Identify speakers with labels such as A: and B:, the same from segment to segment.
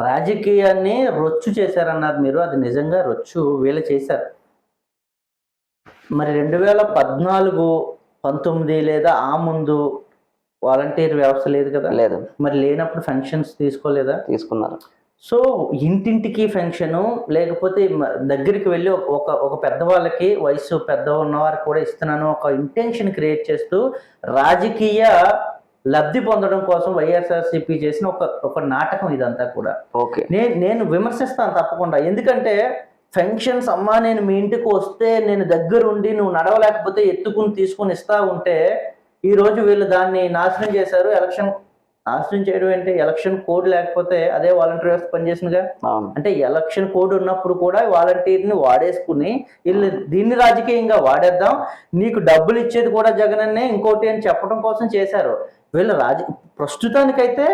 A: రాజకీయాన్ని రొచ్చు చేశారన్నారు మీరు. అది నిజంగా రొచ్చు వీళ్ళు చేశారు. మరి 2014, 19 లేదా ఆ ముందు వాలంటీర్ వ్యవస్థ లేదు కదా?
B: లేదు.
A: మరి లేనప్పుడు ఫంక్షన్స్ తీసుకోలేదా?
B: తీసుకున్నారు.
A: సో ఇంటింటికి ఫంక్షను, లేకపోతే దగ్గరికి వెళ్ళి ఒక పెద్దవాళ్ళకి, వయసు పెద్ద ఉన్నవారికి కూడా ఇస్తున్నాను ఒక ఇంటెన్షన్ క్రియేట్ చేస్తూ రాజకీయ లబ్ధి పొందడం కోసం వైఎస్ఆర్సీపీ చేసిన ఒక నాటకం ఇదంతా కూడా.
B: ఓకే.
A: నేను విమర్శిస్తాను తప్పకుండా. ఎందుకంటే ఫంక్షన్స్ అమ్మా నేను మీ ఇంటికి వస్తే నేను దగ్గరుండి నువ్వు నడవలేకపోతే ఎత్తుకుని తీసుకుని ఇస్తా ఉంటే ఈరోజు వీళ్ళు దాన్ని నాశనం చేశారు. నాశనం చేయడం ఏంటి? ఎలక్షన్ కోడ్ లేకపోతే అదే వాలంటీర్ వ్యవస్థ పనిచేసిందిగా. అంటే ఎలక్షన్ కోడ్ ఉన్నప్పుడు కూడా వాలంటీర్ని వాడేసుకుని వీళ్ళు దీన్ని రాజకీయంగా వాడేద్దాం, నీకు డబ్బులు ఇచ్చేది కూడా జగనన్నే, ఇంకోటి అని చెప్పడం కోసం చేశారు వీళ్ళు. ప్రస్తుతానికైతే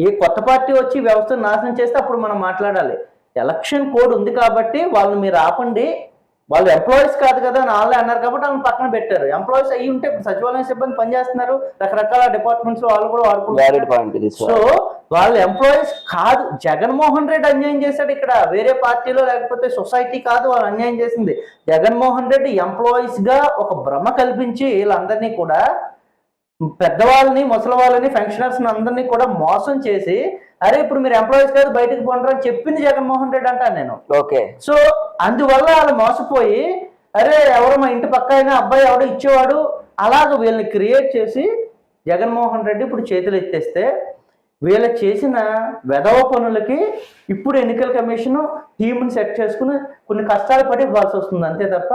A: ఏ కొత్త పార్టీ వచ్చి వ్యవస్థను నాశనం చేస్తే అప్పుడు మనం మాట్లాడాలి. ఎలక్షన్ కోడ్ ఉంది కాబట్టి వాళ్ళని మీరు ఆపండి, వాళ్ళు ఎంప్లాయీస్ కాదు కదా అని వాళ్ళే అన్నారు కాబట్టి వాళ్ళని పక్కన పెట్టారు. ఎంప్లాయీస్ అయ్యి ఉంటే సచివాలయం సిబ్బంది పనిచేస్తున్నారు, రకరకాల డిపార్ట్మెంట్స్ వాళ్ళు కూడా వాడుకుంటారు. సో వాళ్ళు ఎంప్లాయీస్ కాదు. జగన్మోహన్ రెడ్డి అన్యాయం చేశాడు ఇక్కడ, వేరే పార్టీలో లేకపోతే సొసైటీ కాదు వాళ్ళు అన్యాయం చేసింది. జగన్మోహన్ రెడ్డి ఎంప్లాయీస్ గా ఒక భ్రమ కల్పించి వీళ్ళందరినీ కూడా, పెద్దవాళ్ళని, ముసలి వాళ్ళని, పెన్షనర్స్ అందరినీ కూడా మోసం చేసి, అరే ఇప్పుడు మీరు ఎంప్లాయీస్ కాదు బయటకు పోండి అని చెప్పింది జగన్మోహన్ రెడ్డి అంటాను నేను.
B: ఓకే.
A: సో అందువల్ల వాళ్ళు మోసపోయి, అరే ఎవరు మా ఇంటి పక్క అయినా అబ్బాయి ఎవడో ఇచ్చేవాడు, అలాగ వీళ్ళని క్రియేట్ చేసి జగన్మోహన్ రెడ్డి ఇప్పుడు చేతులు ఎత్తేస్తే వీళ్ళు చేసిన వెధవ పనులకి ఇప్పుడు ఎన్నికల కమిషన్ టీంని సెట్ చేసుకుని కొన్ని కష్టాలు పడి ఇవ్వాల్సి వస్తుంది అంతే తప్ప